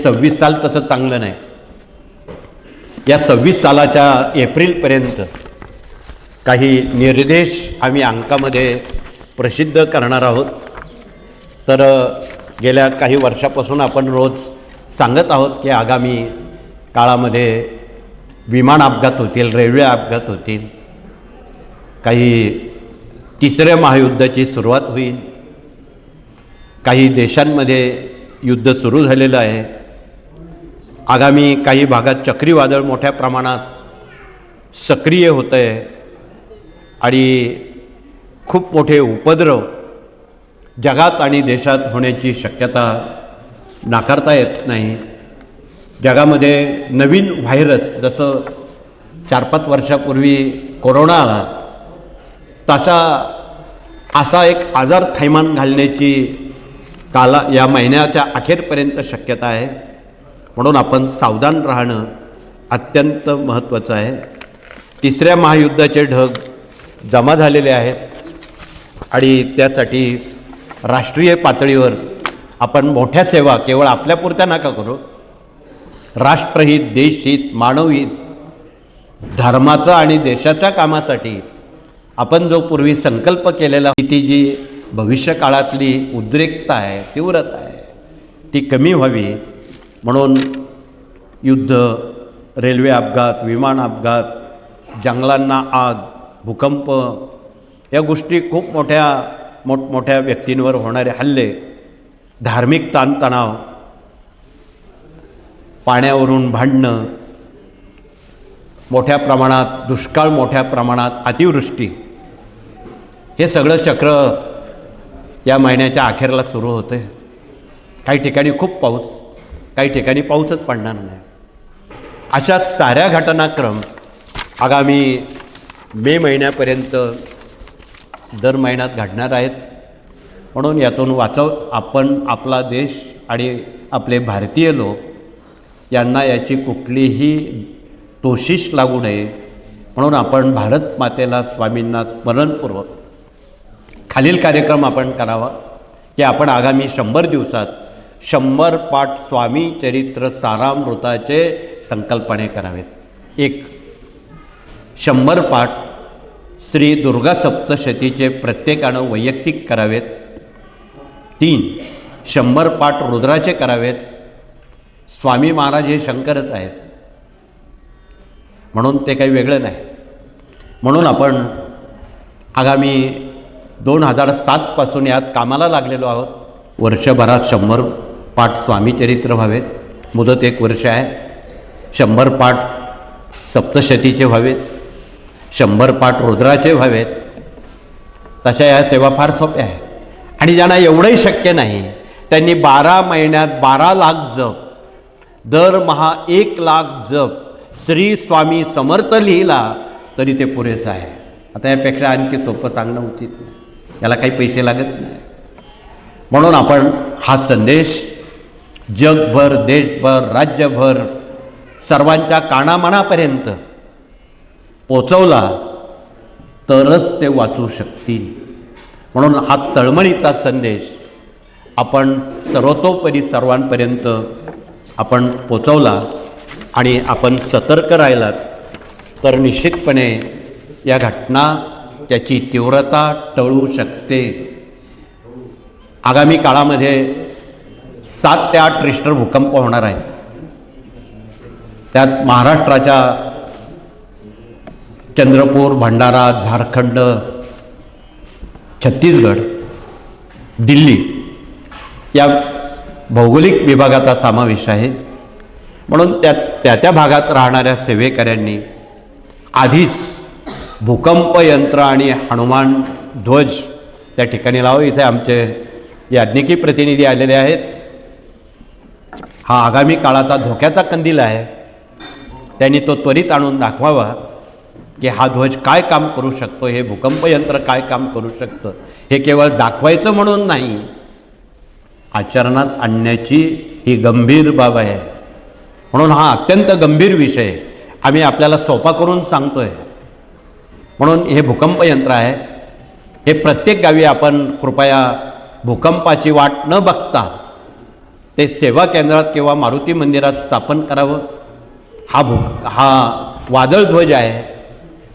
26 साल तसं चांगलं नाही. या 26 सालाच्या एप्रिलपर्यंत काही निर्देश आम्ही अंकामध्ये प्रसिद्ध करणार आहोत. तर गेल्या काही वर्षापासून आपण रोज सांगत आहोत की आगामी काळामध्ये विमान अपघात होतील, रेल्वे अपघात होतील, काही तिसऱ्या महायुद्धाची सुरुवात होईल, काही देशांमध्ये युद्ध सुरू झालेलं आहे, आगामी काही भागात चक्रीवादळ मोठ्या प्रमाणात सक्रिय होतं आहे आणि खूप मोठे उपद्रव जगात आणि देशात होण्याची शक्यता नाकारता येत नाही. जगामध्ये नवीन व्हायरस जसं 4-5 वर्षापूर्वी कोरोना आला असा एक आजार थैमान घालण्याची या महिन्याच्या अखेरपर्यंत शक्यता आहे. म्हणून आपण सावधान राहणं अत्यंत महत्त्वाचं आहे. तिसऱ्या महायुद्धाचे ढग जमा झालेले आहेत आणि त्यासाठी राष्ट्रीय पातळीवर आपण मोठ्या सेवा केवळ आपल्यापुरत्या नका करू. राष्ट्रहित, देशहित, मानवहित, धर्माचं आणि देशाच्या कामासाठी आपण जो पूर्वी संकल्प केलेला ती जी भविष्यकाळातली उद्रेकता आहे, तीव्रता आहे, ती कमी व्हावी म्हणून युद्ध, रेल्वे अपघात, विमान अपघात, जंगलांना आग, भूकंप या गोष्टी खूप मोठमोठ्या व्यक्तींवर होणारे हल्ले, धार्मिक ताणतणाव, पाण्यावरून भांडणं, मोठ्या प्रमाणात दुष्काळ, मोठ्या प्रमाणात अतिवृष्टी, हे सगळं चक्र या महिन्याच्या अखेरला सुरू होते. काही ठिकाणी खूप पाऊस, काही ठिकाणी पाऊसच पडणार नाही. अशा साऱ्या घटनाक्रम आगामी मे महिन्यापर्यंत दर महिन्यात घडणार आहेत. म्हणून यातून आपण आपला देश आणि आपले भारतीय लोक यांना याची कुठलीही तोशिष लागू नये म्हणून आपण भारत मातेला, स्वामींना स्मरणपूर्वक खालील कार्यक्रम आपण करावा की आपण आगामी 100 दिवसात 100 पाठ स्वामी चरित्र सारामृताचे संकल्पने करावेत. 1. 100 पाठ श्री दुर्गा सप्तशतीचे प्रत्येकानं वैयक्तिक करावेत. 3. 100 पाठ रुद्राचे करावेत. स्वामी महाराज हे शंकरच आहेत म्हणून ते काही वेगळं नाही. म्हणून आपण आगामी 2007 पासून यात कामाला लागलेलो आहोत. वर्षभरात 100 पाठ स्वामी चरित्र व्हावेत, मुदत 1 वर्ष आहे. 100 पाठ सप्तशतीचे व्हावेत, 100 पाठ रुद्राचे व्हावेत. तशा या सेवा फार सोप्या आहेत आणि ज्यांना एवढंही शक्य नाही त्यांनी 12 महिन्यात 12 लाख जप, दरमहा 1 लाख जप श्री स्वामी समर्थ लिहिला तरी ते पुरेसं आहे. आता यापेक्षा आणखी सोपं सांगणं उचित नाही, याला काही पैसे लागत नाही. म्हणून आपण हा संदेश जगभर, देशभर, राज्यभर सर्वांच्या कानामनापर्यंत पोचवला तरच ते वाचू शकतील. म्हणून हा तळमळीचा संदेश आपण सर्वतोपरी सर्वांपर्यंत आपण पोचवला आणि आपण सतर्क राहिलात तर निश्चितपणे या घटना त्याची तीव्रता टळू शकते. आगामी काळामध्ये 7 ते 8 रिश्टर भूकंप होणार आहेत. त्यात महाराष्ट्राच्या चंद्रपूर, भंडारा, झारखंड, छत्तीसगड, दिल्ली या भौगोलिक विभागाचा समावेश आहे. म्हणून त्या भागात राहणाऱ्या सेवेकऱ्यांनी आधीच भूकंप यंत्र आणि हनुमान ध्वज त्या ठिकाणी लावा. इथे आमचे याज्ञिकी प्रतिनिधी आलेले आहेत. हा आगामी काळाचा धोक्याचा कंदील आहे. त्यांनी तो त्वरित आणून दाखवावा की हा ध्वज काय काम करू शकतो, हे भूकंप यंत्र काय काम करू शकतं. हे केवळ दाखवायचं म्हणून नाही, आचरणात आणण्याची ही गंभीर बाब आहे. म्हणून हा अत्यंत गंभीर विषय आम्ही आपल्याला सोपा करून सांगतो आहे. म्हणून हे भूकंप यंत्र आहे. हे प्रत्येक गावी आपण कृपया भूकंपाची वाट न बघता ते सेवा केंद्रात किंवा मारुती मंदिरात स्थापन करावं. हा वादळध्वज आहे.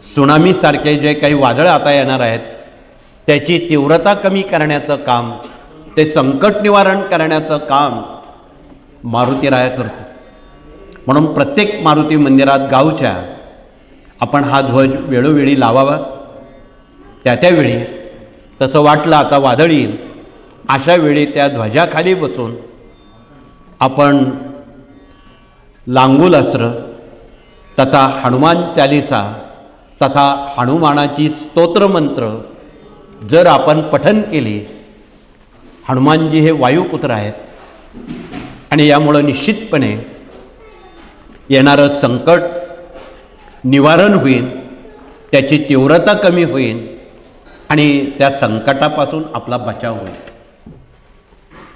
सुनामीसारखे जे काही वादळं आता येणार आहेत त्याची तीव्रता कमी करण्याचं काम, ते संकट निवारण करण्याचं काम मारुतीराया करतो. म्हणून प्रत्येक मारुती मंदिरात गावच्या आपण हा ध्वज वेळोवेळी लावावा. त्यावेळी तसं वाटलं आता वादळ येईल अशा वेळी त्या ध्वजाखाली बसून आपण लांगुल अस्त्र तथा हनुमान चालिसा तथा हनुमानाची स्तोत्रमंत्र जर आपण पठन केली, हनुमानजी हे वायुपुत्र आहेत आणि यामुळं निश्चितपणे येणारं संकट निवारण होईल, त्याची तीव्रता कमी होईल आणि त्या संकटापासून आपला बचाव होईल.